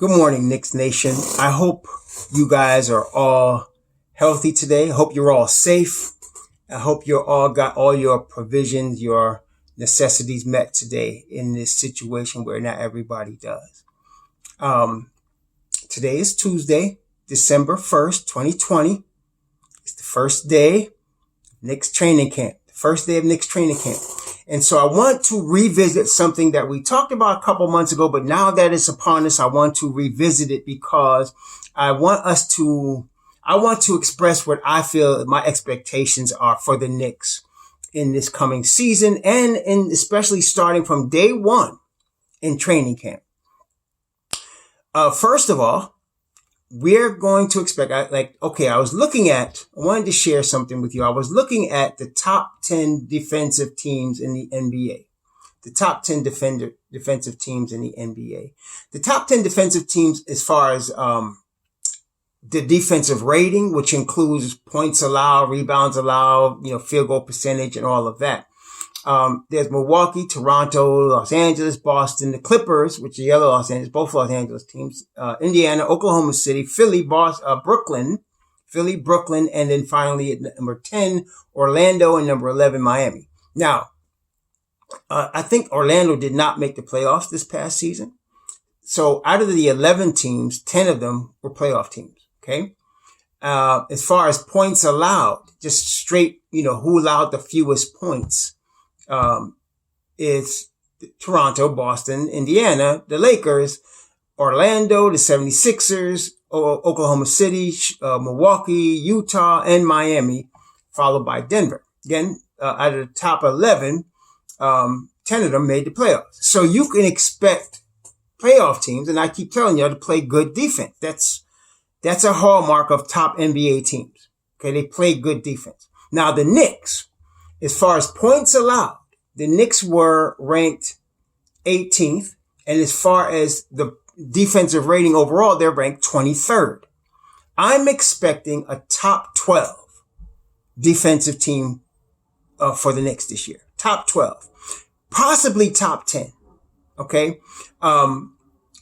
Good morning, Knicks Nation. I hope you guys are all healthy today. I hope you're all safe. I hope you all got all your provisions, your necessities met today in this situation where not everybody does. Today is Tuesday, December 1st, 2020. It's the first day of Knicks training camp. The first day of Knicks training camp. And so I want to revisit something that we talked about a couple months ago, but now that it's upon us, I want to revisit it because I want to express what I feel my expectations are for the Knicks in this coming season and especially starting from day one in training camp. First of all, we're going to expect, I wanted to share something with you. I was looking at the top 10 defensive teams in the NBA. The top 10 defensive teams in the NBA. The top 10 defensive teams as far as the defensive rating, which includes points allowed, rebounds allowed, field goal percentage and all of that. There's Milwaukee, Toronto, Los Angeles, Boston, the Clippers, which are the other Los Angeles, both Los Angeles teams, Indiana, Oklahoma City, Philly, Brooklyn, and then finally at number 10, Orlando, and number 11, Miami. Now, I think Orlando did not make the playoffs this past season. So out of the 11 teams, 10 of them were playoff teams. Okay. As far as points allowed, just straight, who allowed the fewest points. It's Toronto, Boston, Indiana, the Lakers, Orlando, the 76ers, Oklahoma City, Milwaukee, Utah, and Miami, followed by Denver. Again, out of the top 11, 10 of them made the playoffs. So you can expect playoff teams, and I keep telling you, to play good defense. That's a hallmark of top NBA teams. Okay, they play good defense. Now the Knicks, as far as points allowed, the Knicks were ranked 18th. And as far as the defensive rating overall, they're ranked 23rd. I'm expecting a top 12 defensive team for the Knicks this year. Top 12. Possibly top 10. Okay? And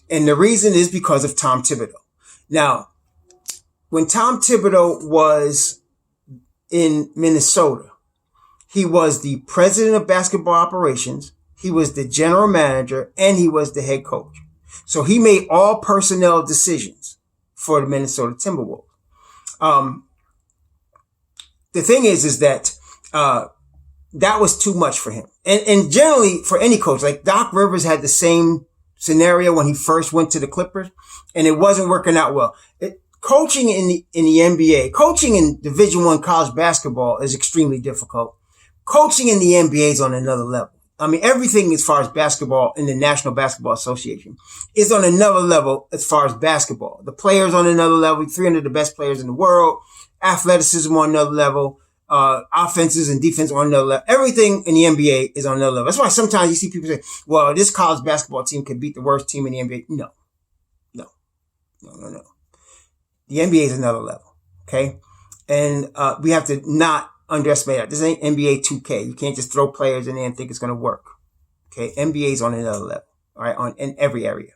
the reason is because of Tom Thibodeau. Now, when Tom Thibodeau was in Minnesota, he was the president of basketball operations. He was the general manager and he was the head coach. So he made all personnel decisions for the Minnesota Timberwolves. The thing is that, that was too much for him. And generally for any coach, like Doc Rivers had the same scenario when he first went to the Clippers and it wasn't working out well. Coaching in the NBA, coaching in Division I college basketball is extremely difficult. Coaching in the NBA is on another level. I mean, everything as far as basketball in the National Basketball Association is on another level as far as basketball. The players on another level, 300 of the best players in the world, athleticism on another level, offenses and defense on another level. Everything in the NBA is on another level. That's why sometimes you see people say, well, this college basketball team could beat the worst team in the NBA. No. The NBA is another level. Okay. And, we have to not underestimate that. This ain't NBA 2K. You can't just throw players in there and think it's going to work. Okay. NBA is on another level. All right. In every area.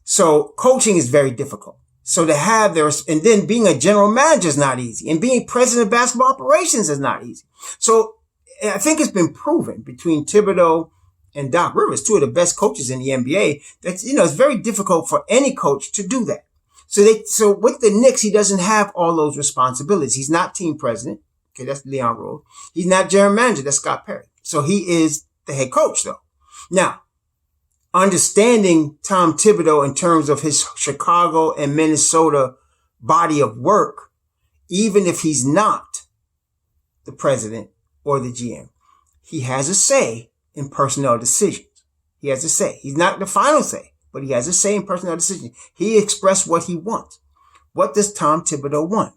So coaching is very difficult. So to have and then being a general manager is not easy and being president of basketball operations is not easy. So I think it's been proven between Thibodeau and Doc Rivers, two of the best coaches in the NBA, that, it's very difficult for any coach to do that. So with the Knicks, he doesn't have all those responsibilities. He's not team president. Okay, that's Leon Rose. He's not general manager. That's Scott Perry. So he is the head coach, though. Now, understanding Tom Thibodeau in terms of his Chicago and Minnesota body of work, even if he's not the president or the GM, he has a say in personnel decisions. He has a say. He's not the final say, but he has a say in personnel decisions. He expressed what he wants. What does Tom Thibodeau want?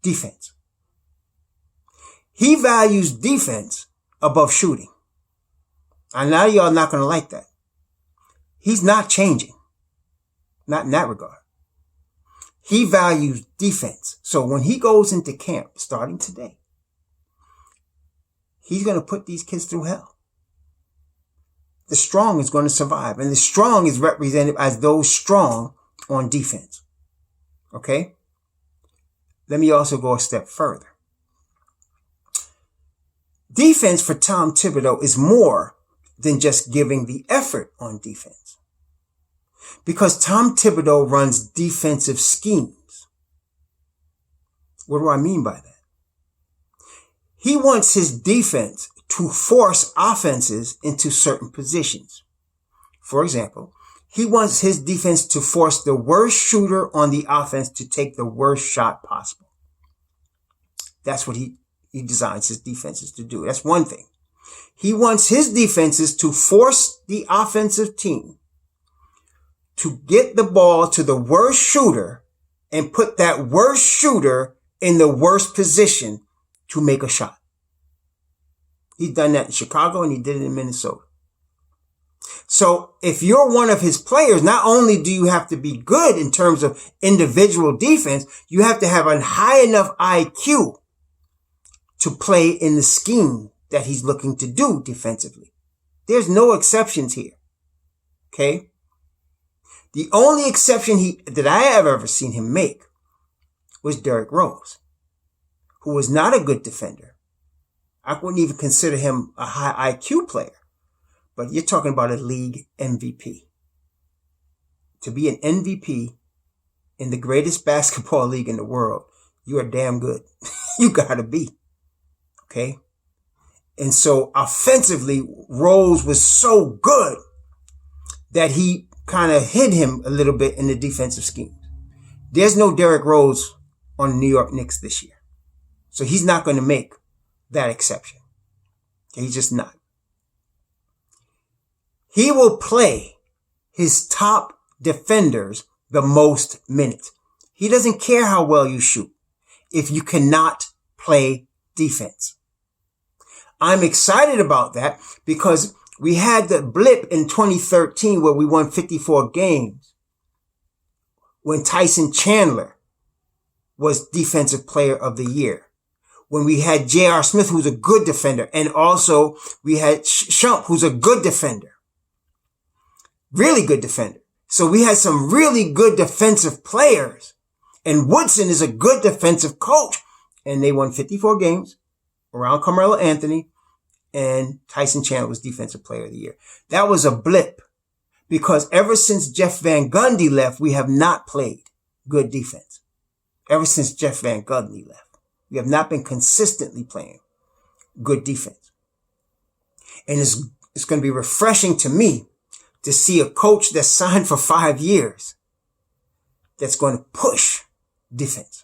Defense. He values defense above shooting. I know y'all not going to like that. He's not changing. Not in that regard. He values defense. So when he goes into camp, starting today, he's going to put these kids through hell. the strong is going to survive. And the strong is represented as those strong on defense. Okay? Let me also go a step further. Defense for Tom Thibodeau is more than just giving the effort on defense. Because Tom Thibodeau runs defensive schemes. What do I mean by that? He wants his defense to force offenses into certain positions. For example, he wants his defense to force the worst shooter on the offense to take the worst shot possible. That's what he designs his defenses to do. That's one thing. He wants his defenses to force the offensive team to get the ball to the worst shooter and put that worst shooter in the worst position to make a shot. He's done that in Chicago and he did it in Minnesota. So if you're one of his players, not only do you have to be good in terms of individual defense, you have to have a high enough IQ to play in the scheme that he's looking to do defensively. There's no exceptions here. Okay? The only exception that I have ever seen him make was Derrick Rose, who was not a good defender. I wouldn't even consider him a high IQ player, but you're talking about a league MVP. To be an MVP in the greatest basketball league in the world, you are damn good. You gotta be. Okay? And so offensively, Rose was so good that he kind of hid him a little bit in the defensive scheme. There's no Derrick Rose on the New York Knicks this year. So he's not going to make that exception. He's just not. He will play his top defenders the most minutes. He doesn't care how well you shoot if you cannot play defense. I'm excited about that because we had the blip in 2013 where we won 54 games when Tyson Chandler was Defensive Player of the Year. When we had J.R. Smith, who's a good defender, and also we had Shump, who's a good defender. Really good defender. So we had some really good defensive players. And Woodson is a good defensive coach. And they won 54 games around Carmelo Anthony, and Tyson Chandler was Defensive Player of the Year. That was a blip because ever since Jeff Van Gundy left, we have not played good defense. Ever since Jeff Van Gundy left, we have not been consistently playing good defense. And it's going to be refreshing to me to see a coach that's signed for 5 years that's going to push defense.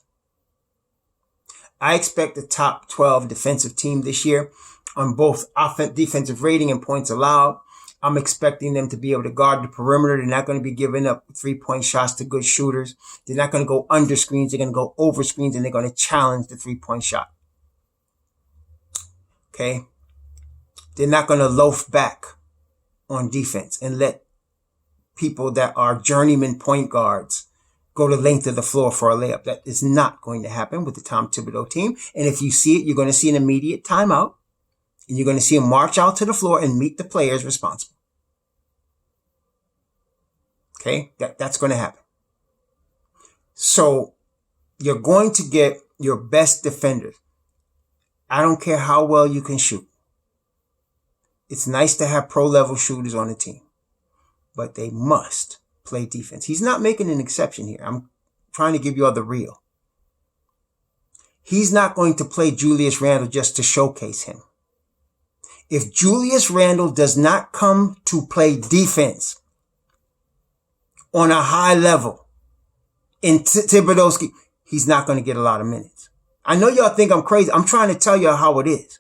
I expect the top 12 defensive team this year on both defensive rating and points allowed. I'm expecting them to be able to guard the perimeter. They're not going to be giving up 3-point shots to good shooters. They're not going to go under screens. They're going to go over screens, and they're going to challenge the 3-point shot. Okay? They're not going to loaf back on defense and let people that are journeyman point guards go the length of the floor for a layup. That is not going to happen with the Tom Thibodeau team. And if you see it, you're going to see an immediate timeout. And you're going to see him march out to the floor and meet the players responsible. Okay? That's going to happen. So you're going to get your best defenders. I don't care how well you can shoot. It's nice to have pro-level shooters on the team. But they must play defense. He's not making an exception here. I'm trying to give you all the real. He's not going to play Julius Randle just to showcase him. If Julius Randle does not come to play defense on a high level in Thibodeau's scheme, he's not going to get a lot of minutes. I know y'all think I'm crazy. I'm trying to tell you how it is.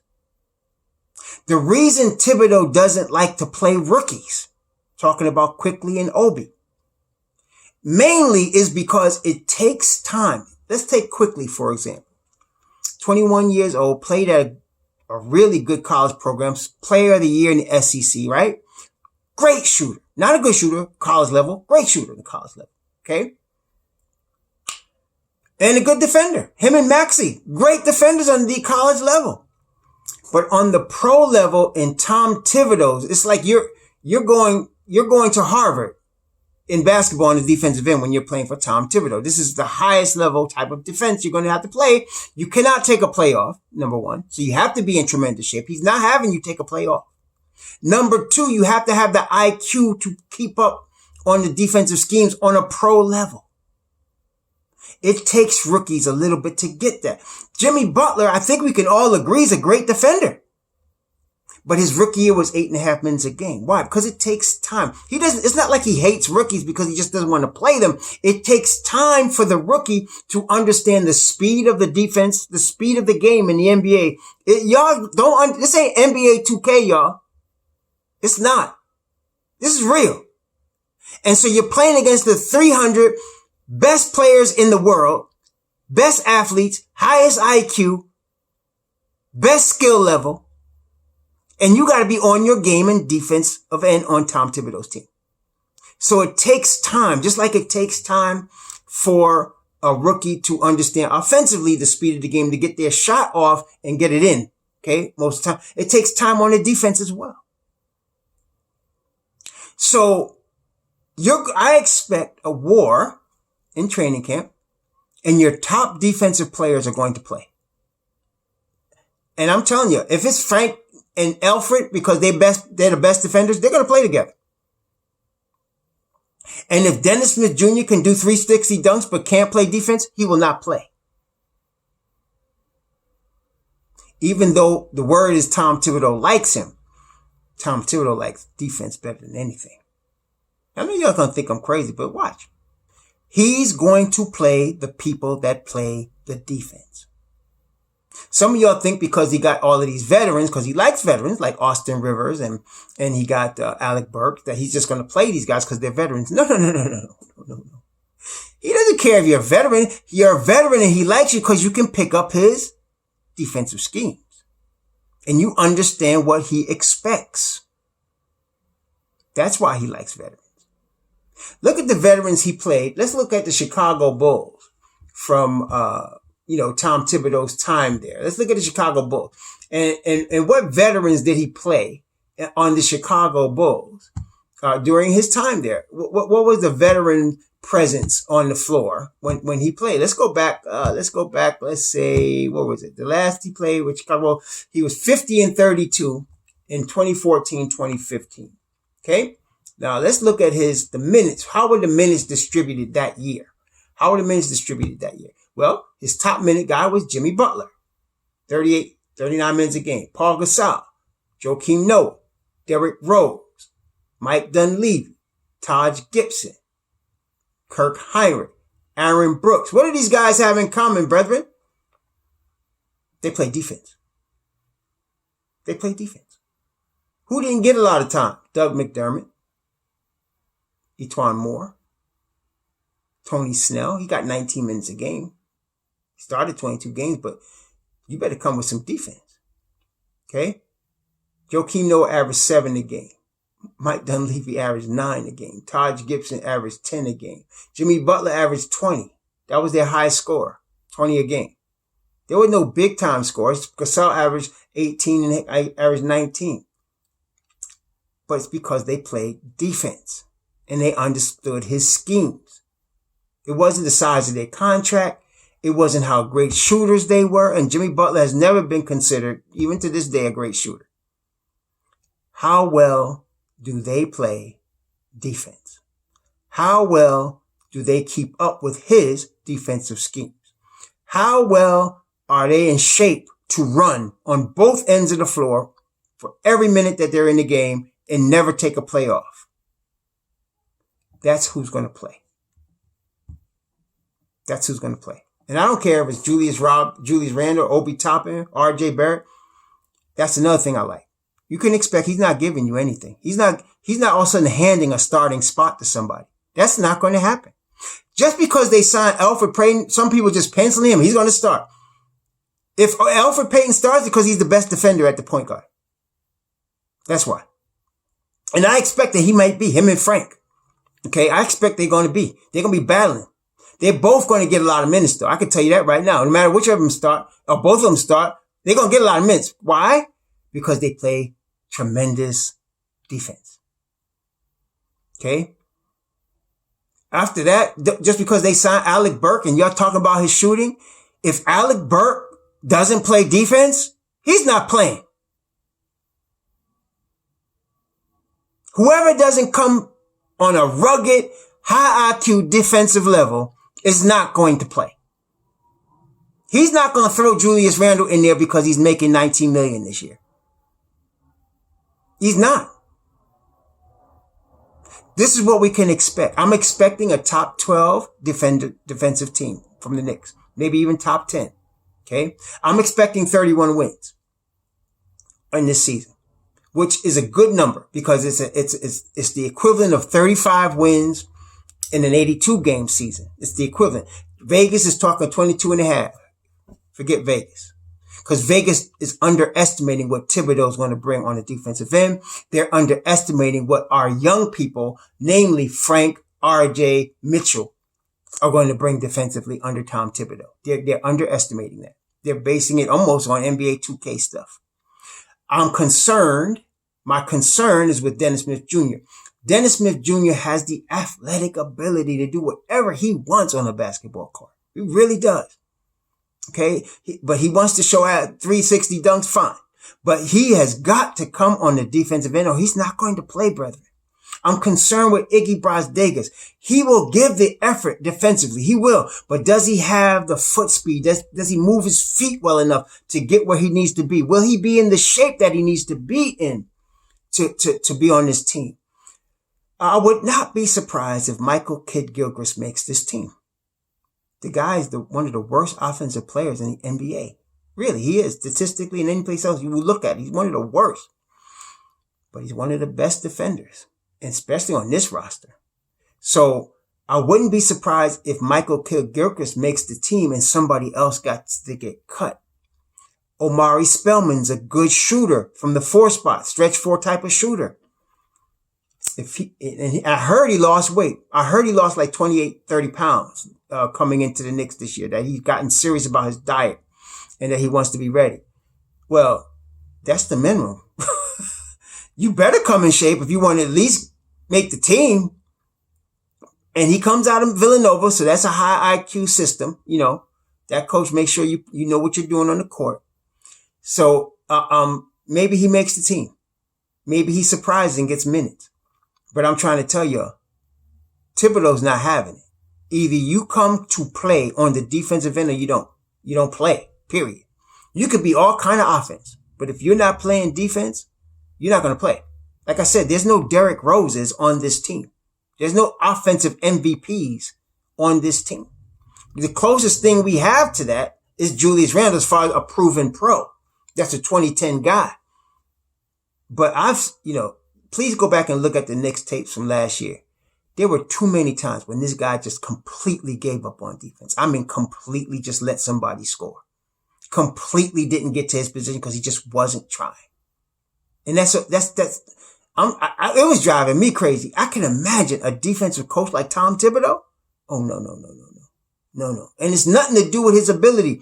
The reason Thibodeau doesn't like to play rookies, talking about Quickly and Obi, mainly is because it takes time. Let's take Quickly, for example. 21 years old, played at a really good college program, player of the year in the SEC, right? Great shooter. Not a good shooter, college level. Great shooter in the college level. Okay? And a good defender. Him and Maxey, great defenders on the college level. But on the pro level in Tom Thibodeau's, it's like You're going to Harvard in basketball on the defensive end when you're playing for Tom Thibodeau. This is the highest level type of defense you're going to have to play. You cannot take a playoff, number one. So you have to be in tremendous shape. He's not having you take a playoff. Number two, you have to have the IQ to keep up on the defensive schemes on a pro level. It takes rookies a little bit to get that. Jimmy Butler, I think we can all agree, is a great defender. But his rookie year was 8.5 minutes a game. Why? Because it takes time. It's not like he hates rookies because he just doesn't want to play them. It takes time for the rookie to understand the speed of the defense, the speed of the game in the NBA. This ain't NBA 2K, y'all. It's not. This is real. And so you're playing against the 300 best players in the world, best athletes, highest IQ, best skill level, and you got to be on your game and defense of end on Tom Thibodeau's team. So it takes time, just like it takes time for a rookie to understand offensively the speed of the game to get their shot off and get it in. Okay. Most of the time, it takes time on the defense as well. So I expect a war in training camp, and your top defensive players are going to play. And I'm telling you, if it's Frank and Alfred, because they're the best defenders, they're going to play together. And if Dennis Smith Jr. can do 360 dunks but can't play defense, he will not play. Even though the word is Tom Thibodeau likes him, Tom Thibodeau likes defense better than anything. I know y'all gonna think I'm crazy, but watch. He's going to play the people that play the defense. Some of y'all think because he got all of these veterans, because he likes veterans like Austin Rivers and he got Alec Burks, that he's just going to play these guys because they're veterans. No. He doesn't care if you're a veteran. You're a veteran and he likes you because you can pick up his defensive schemes. And you understand what he expects. That's why he likes veterans. Look at the veterans he played. Let's look at the Chicago Bulls from Tom Thibodeau's time there. Let's look at the Chicago Bulls. And what veterans did he play on the Chicago Bulls during his time there? What was the veteran presence on the floor when he played? Let's go back. Let's say, what was it? The last he played with Chicago, he was 50-32 in 2014, 2015. Okay. Now let's look at the minutes. How were the minutes distributed that year? Well, his top minute guy was Jimmy Butler. 38, 39 minutes a game. Paul Gasol, Joakim Noah, Derrick Rose, Mike Dunleavy, Taj Gibson, Kirk Heinrich, Aaron Brooks. What do these guys have in common, brethren? They play defense. Who didn't get a lot of time? Doug McDermott, Etuan Moore, Tony Snell. He got 19 minutes a game. He started 22 games, but you better come with some defense. Okay? Joakim Noah averaged 7 a game. Mike Dunleavy averaged 9 a game. Taj Gibson averaged 10 a game. Jimmy Butler averaged 20. That was their high score, 20 a game. There were no big time scores. Gasol averaged 18 and I averaged 19. But it's because they played defense and they understood his schemes. It wasn't the size of their contract. It wasn't how great shooters they were. And Jimmy Butler has never been considered, even to this day, a great shooter. How well do they play defense? How well do they keep up with his defensive schemes? How well are they in shape to run on both ends of the floor for every minute that they're in the game and never take a play off? That's who's going to play. And I don't care if it's Julius Randle, Obi Toppin, RJ Barrett. That's another thing I like. You can expect he's not giving you anything. He's not all of a sudden handing a starting spot to somebody. That's not going to happen. Just because they signed Elfrid Payton, some people just pencil him. He's going to start. If Elfrid Payton starts, it's because he's the best defender at the point guard. That's why. And I expect that he might be, him and Frank. Okay, I expect they're going to be battling. They're both going to get a lot of minutes, though. I can tell you that right now. No matter which of them start, or both of them start, they're going to get a lot of minutes. Why? Because they play tremendous defense. Okay. After that, just because they signed Alec Burke and y'all talking about his shooting, if Alec Burke doesn't play defense, he's not playing. Whoever doesn't come on a rugged, high IQ defensive level is not going to play. He's not going to throw Julius Randle in there because he's making $19 million this year. He's not. This is what we can expect. I'm expecting a top 12 defensive team from the Knicks. Maybe even top 10. Okay. I'm expecting 31 wins in this season, which is a good number because it's the equivalent of 35 wins in an 82 game season. It's the equivalent. Vegas is talking 22 and a half. Forget Vegas. Because Vegas is underestimating what Thibodeau is going to bring on the defensive end. They're underestimating what our young people, namely Frank, RJ, Mitchell, are going to bring defensively under Tom Thibodeau. They're underestimating that. They're basing it almost on NBA 2K stuff. I'm concerned. My concern is with Dennis Smith Jr. Dennis Smith Jr. has the athletic ability to do whatever he wants on a basketball court. He really does. Okay. But he wants to show out 360 dunks. Fine. But he has got to come on the defensive end or he's not going to play, brethren. I'm concerned with Iggy Brasdegas. He will give the effort defensively. He will. But does he have the foot speed? Does he move his feet well enough to get where he needs to be? Will he be in the shape that he needs to be in to be on this team? I would not be surprised if Michael Kidd-Gilchrist makes this team. The guy is one of the worst offensive players in the NBA. Really, he is. Statistically and any place else you will look at, he's one of the worst. But he's one of the best defenders, especially on this roster. So I wouldn't be surprised if Michael Kidd-Gilchrist makes the team and somebody else got to get cut. Omari Spellman's a good shooter from the 4 spot, stretch 4 type of shooter. I heard he lost weight. I heard he lost like 28, 30 pounds coming into the Knicks this year, that he's gotten serious about his diet and that he wants to be ready. Well, that's the minimum. You better come in shape if you want to at least make the team. And he comes out of Villanova, so that's a high IQ system. You know, that coach makes sure you know what you're doing on the court. So maybe he makes the team. Maybe he surprises and gets minutes. But I'm trying to tell you, Thibodeau's not having it. Either you come to play on the defensive end or you don't. You don't play, period. You could be all kind of offense, but if you're not playing defense, you're not going to play. Like I said, there's no Derrick Roses on this team. There's no offensive MVPs on this team. The closest thing we have to that is Julius Randle as far as a proven pro. That's a 2010 guy. But please go back and look at the Knicks tapes from last year. There were too many times when this guy just completely gave up on defense. I mean, completely just let somebody score. Completely didn't get to his position because he just wasn't trying. And it was driving me crazy. I can imagine a defensive coach like Tom Thibodeau. Oh, no. And it's nothing to do with his ability.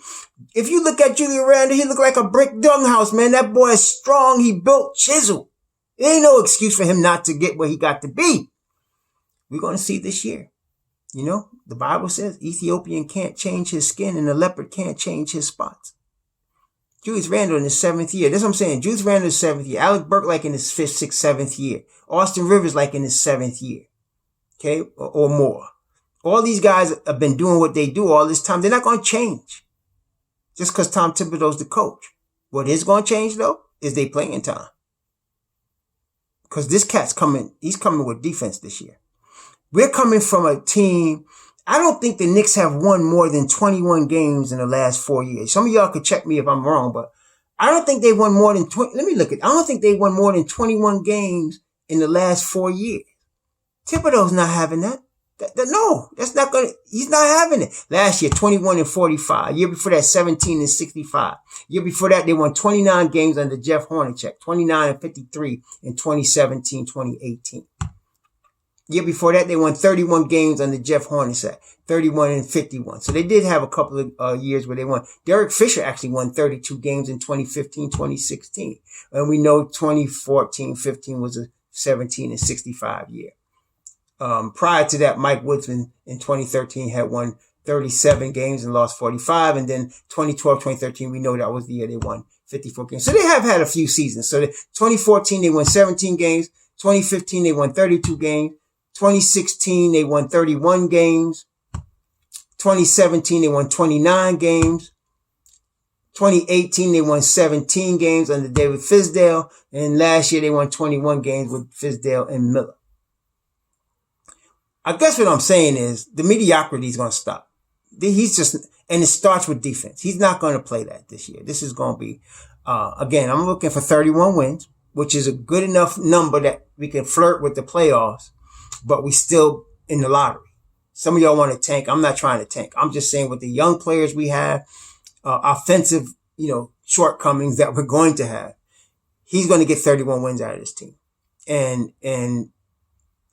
If you look at Julius Randle, he looked like a brick dunghouse, man. That boy is strong. He built chisel. There ain't no excuse for him not to get where he got to be. We're going to see this year. You know, the Bible says Ethiopian can't change his skin and the leopard can't change his spots. Julius Randle in his 7th year. That's what I'm saying. Julius Randle in his 7th year. Alec Burke like in his 5th, 6th, 7th year. Austin Rivers like in his 7th year. Okay? Or more. All these guys have been doing what they do all this time. They're not going to change. Just because Tom Thibodeau's the coach. What is going to change though is they playing time. Because this cat's coming. He's coming with defense this year. We're coming from a team. I don't think the Knicks have won more than 21 games in the last 4 years. Some of y'all could check me if I'm wrong, but I don't think they won more than 20. Let me look at it. I don't think they won more than 21 games in the last 4 years. Thibodeau's not having that. No, that's not going to, he's not having it. Last year, 21 and 45. Year before that, 17 and 65. Year before that, they won 29 games under Jeff Hornacek. 29 and 53 in 2017, 2018. Year before that, they won 31 games under Jeff Hornacek, 31 and 51. So they did have a couple of years where they won. Derek Fisher actually won 32 games in 2015, 2016. And we know 2014, 15 was a 17 and 65 year. Prior to that, Mike Woodsman in 2013 had won 37 games and lost 45. And then 2012, 2013, we know that was the year they won 54 games. So they have had a few seasons. So 2014, they won 17 games. 2015, they won 32 games. 2016, they won 31 games. 2017, they won 29 games. 2018, they won 17 games under David Fizdale. And last year, they won 21 games with Fizdale and Miller. I guess what I'm saying is the mediocrity is going to stop. And it starts with defense. He's not going to play that this year. This is going to be, again, I'm looking for 31 wins, which is a good enough number that we can flirt with the playoffs, but we still in the lottery. Some of y'all want to tank. I'm not trying to tank. I'm just saying with the young players we have, offensive, shortcomings that we're going to have, he's going to get 31 wins out of this team. And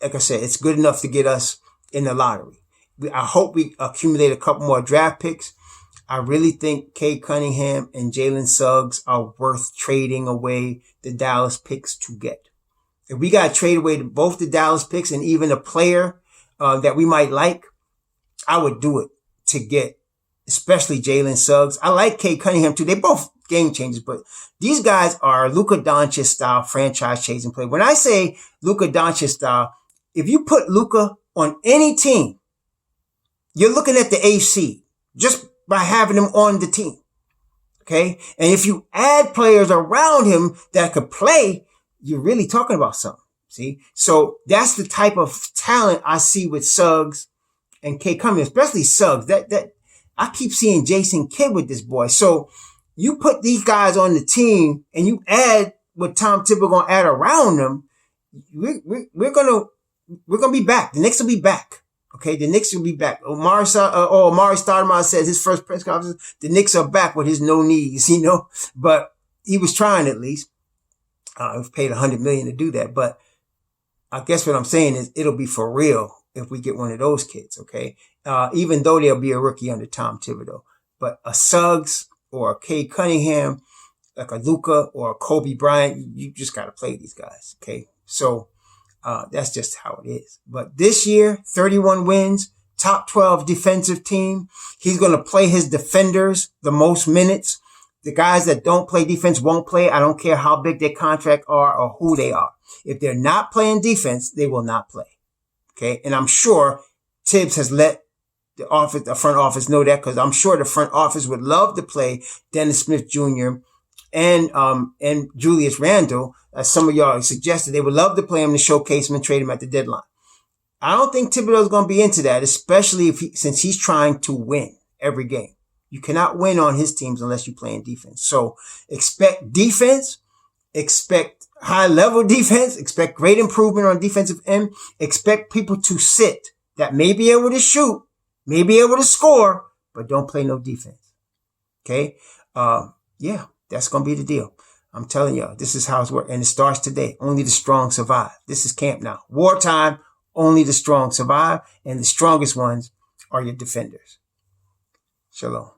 like I said, it's good enough to get us in the lottery. I hope we accumulate a couple more draft picks. I really think Cade Cunningham and Jalen Suggs are worth trading away the Dallas picks to get. If we got to trade away both the Dallas picks and even a player that we might like, I would do it to get especially Jalen Suggs. I like Cade Cunningham too. They both game changers, but these guys are Luka Doncic style franchise chasing play. When I say Luka Doncic style, if you put Luka on any team, you're looking at the AC just by having him on the team. Okay. And if you add players around him that could play, you're really talking about something. See? So that's the type of talent I see with Suggs and Cade Cunningham, especially Suggs. That I keep seeing Jason Kidd with this boy. So you put these guys on the team and you add what Tom Thibodeau going to add around them. We're going to be back. The Knicks will be back. Okay, the Knicks will be back. Amari Stoudemire says his first press conference, the Knicks are back with his no knees, but he was trying at least. He was paid $100 million to do that. But I guess what I'm saying is it'll be for real if we get one of those kids. Okay, even though they'll be a rookie under Tom Thibodeau, but a Suggs or a Cade Cunningham, like a Luka or a Kobe Bryant, you just got to play these guys. Okay, so. That's just how it is. But this year, 31 wins, top 12 defensive team. He's going to play his defenders the most minutes. The guys that don't play defense won't play. I don't care how big their contract are or who they are. If they're not playing defense, they will not play. Okay. And I'm sure Thibs has let the front office know that, because I'm sure the front office would love to play Dennis Smith Jr. and Julius Randle. As some of y'all suggested, they would love to play him to showcase him and trade him at the deadline. I don't think Thibodeau is going to be into that, especially since he's trying to win every game. You cannot win on his teams unless you play in defense. So expect defense, expect high level defense, expect great improvement on defensive end, expect people to sit that may be able to shoot, may be able to score, but don't play no defense. Okay. That's going to be the deal. I'm telling y'all, this is how it's working. And it starts today. Only the strong survive. This is camp now. Wartime, only the strong survive. And the strongest ones are your defenders. Shalom.